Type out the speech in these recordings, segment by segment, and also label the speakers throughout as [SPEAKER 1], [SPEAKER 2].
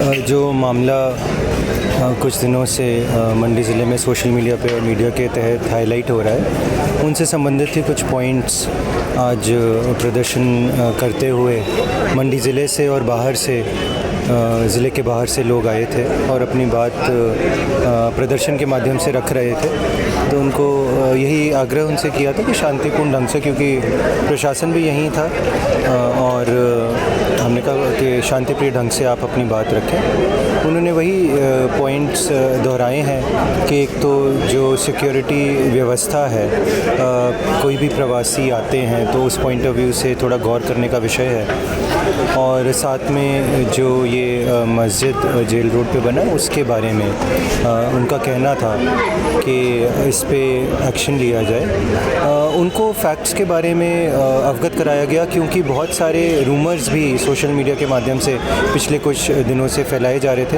[SPEAKER 1] जो मामला कुछ दिनों से मंडी ज़िले में सोशल मीडिया पे और मीडिया के तहत हाईलाइट हो रहा है, उनसे संबंधित ही कुछ पॉइंट्स आज प्रदर्शन करते हुए मंडी ज़िले से और बाहर से ज़िले के बाहर से लोग आए थे और अपनी बात प्रदर्शन के माध्यम से रख रहे थे। तो उनको यही आग्रह उनसे किया था कि शांतिपूर्ण ढंग से, क्योंकि प्रशासन भी यहीं था और हमने कहा कि शांतिप्रिय ढंग से आप अपनी बात रखें। उन्होंने वही पॉइंट्स दोहराए हैं कि एक तो जो सिक्योरिटी व्यवस्था है, कोई भी प्रवासी आते हैं तो उस पॉइंट ऑफ व्यू से थोड़ा गौर करने का विषय है, और साथ में जो ये मस्जिद जेल रोड पे बना है उसके बारे में उनका कहना था कि इस पे एक्शन लिया जाए। उनको फैक्ट्स के बारे में अवगत कराया गया, क्योंकि बहुत सारे रूमर्स भी सोशल मीडिया के माध्यम से पिछले कुछ दिनों से फैलाए जा रहे थे।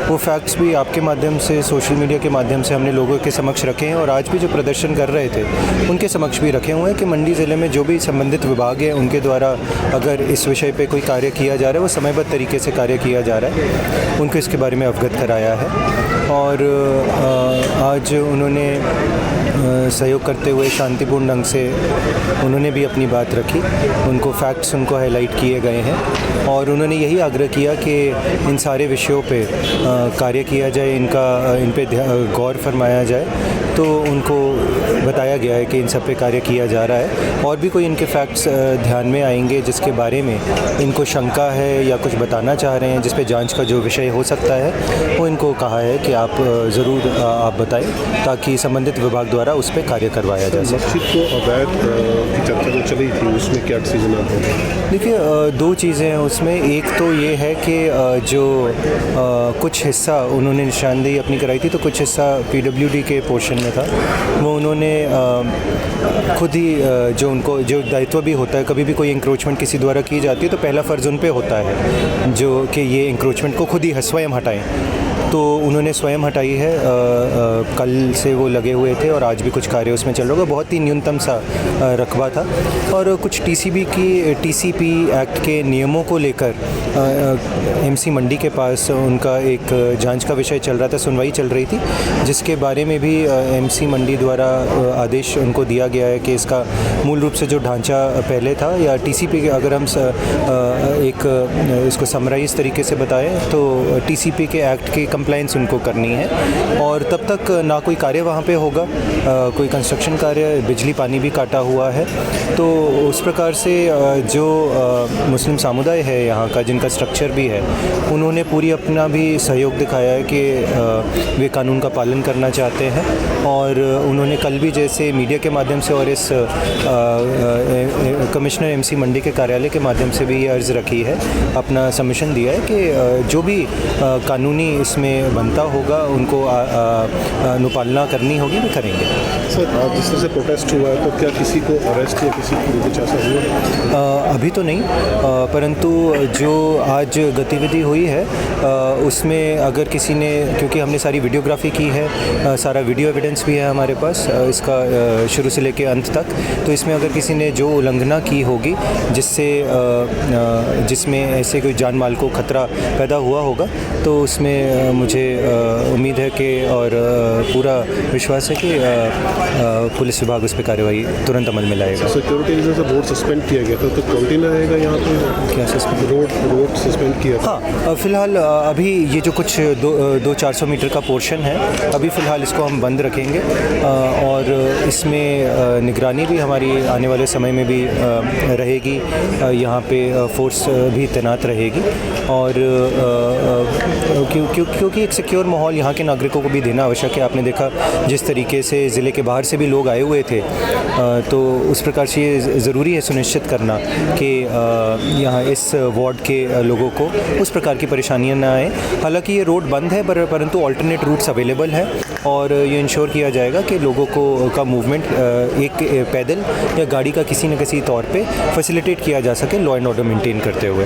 [SPEAKER 1] वो फैक्ट्स भी आपके माध्यम से, सोशल मीडिया के माध्यम से हमने लोगों के समक्ष रखे हैं, और आज भी जो प्रदर्शन कर रहे थे उनके समक्ष भी रखे हुए हैं कि मंडी ज़िले में जो भी संबंधित विभाग है उनके द्वारा अगर इस विषय पे कोई कार्य किया जा रहा है, वो समयबद्ध तरीके से कार्य किया जा रहा है, उनको इसके बारे में अवगत कराया है। और आज उन्होंने सहयोग करते हुए शांतिपूर्ण ढंग से उन्होंने भी अपनी बात रखी, उनको फैक्ट्स उनको हाईलाइट किए गए हैं, और उन्होंने यही आग्रह किया कि इन सारे विषयों पे कार्य किया जाए, इन पे गौर फरमाया जाए। तो उनको बताया गया है कि इन सब पे कार्य किया जा रहा है, और भी कोई इनके फैक्ट्स ध्यान में आएंगे जिसके बारे में इनको शंका है या कुछ बताना चाह रहे हैं, जिस पे जांच का जो विषय हो सकता है, वो इनको कहा है कि आप ज़रूर आप बताएं, ताकि संबंधित विभाग द्वारा उस पर कार्य करवाया जा सके।
[SPEAKER 2] मस्जिद को अवैध की चर्चा जो चली थी, उसमें क्या डिसीजन आता है?
[SPEAKER 1] देखिए, दो चीज़ें हैं उसमें। एक तो ये है कि जो कुछ हिस्सा उन्होंने निशानदेही अपनी कराई थी, तो कुछ हिस्सा PWD के पोर्शन में था, वो उन्होंने खुद ही जो उनको जो दायित्व भी होता है, कभी भी कोई इंक्रोचमेंट किसी द्वारा की जाती है तो पहला फ़र्ज़ उन पे होता है जो कि ये इंक्रोचमेंट को खुद ही स्वयं हटाएं। तो उन्होंने स्वयं हटाई है। कल से वो लगे हुए थे और आज भी कुछ कार्य उसमें चल रहा होगा। बहुत ही न्यूनतम सा रकबा था, और कुछ TCP एक्ट के नियमों को लेकर MC मंडी के पास उनका एक जांच का विषय चल रहा था, सुनवाई चल रही थी, जिसके बारे में भी MC मंडी द्वारा आदेश उनको दिया गया है कि इसका मूल रूप से जो ढांचा पहले था, या TCP के अगर हम इसको समराइज तरीके से बताएं तो TCP के एक्ट के कंप्लाइंस उनको करनी है, और तब तक ना कोई कार्य वहाँ पे होगा, कोई कंस्ट्रक्शन कार्य, बिजली पानी भी काटा हुआ है। तो उस प्रकार से जो मुस्लिम समुदाय है यहाँ का, जिनका स्ट्रक्चर भी है, उन्होंने पूरी अपना भी सहयोग दिखाया है कि वे कानून का पालन करना चाहते हैं। और उन्होंने कल भी जैसे मीडिया के माध्यम से और इस कमिश्नर MC मंडी के कार्यालय के माध्यम से भी ये अर्ज़ रखी है, अपना सबमिशन दिया है कि जो भी कानूनी इसमें बनता होगा उनको अनुपालना करनी होगी, भी करेंगे।
[SPEAKER 2] सर, जिस तरह से प्रोटेस्ट हुआ है, तो क्या किसी को अरेस्ट या किसी को कुछ ऐसा हुआ?
[SPEAKER 1] अभी तो नहीं, परंतु जो आज गतिविधि हुई है उसमें अगर किसी ने, क्योंकि हमने सारी वीडियोग्राफी की है, सारा वीडियो एविडेंस भी है हमारे पास इसका शुरू से लेकर अंत तक, तो इसमें अगर किसी ने जो उल्लंघना की होगी जिसमें ऐसे कोई जान माल को खतरा पैदा हुआ होगा, तो उसमें मुझे उम्मीद है कि और पूरा विश्वास है कि पुलिस विभाग उस पर कार्रवाई तुरंत अमल में लाएगा।
[SPEAKER 2] सिक्योरिटी रीजन से रोड सस्पेंड किया गया था, तो कंटिन्यू रहेगा यहाँ पे?
[SPEAKER 1] क्या सस्पेंड?
[SPEAKER 2] रोड सस्पेंड किया था?
[SPEAKER 1] हाँ, फ़िलहाल अभी ये जो कुछ 200-400 मीटर का पोर्शन है, अभी फ़िलहाल इसको हम बंद रखेंगे, और इसमें निगरानी भी हमारी आने वाले समय में भी रहेगी। यहाँ पे फोर्स भी तैनात रहेगी, और क्योंकि एक सिक्योर माहौल यहाँ के नागरिकों को भी देना आवश्यक है। आपने देखा जिस तरीके से ज़िले के बाहर से भी लोग आए हुए थे, तो उस प्रकार से ये ज़रूरी है सुनिश्चित करना कि यहाँ इस वार्ड के लोगों को उस प्रकार की परेशानियाँ ना आए। हालांकि ये रोड बंद है, परंतु ऑल्टरनेट रूट्स अवेलेबल है, और ये इंश्योर किया जाएगा कि लोगों का मूवमेंट एक पैदल या गाड़ी का किसी न किसी तौर पे फैसिलिटेट किया जा सके, लॉ एंड ऑर्डर मेंटेन करते हुए।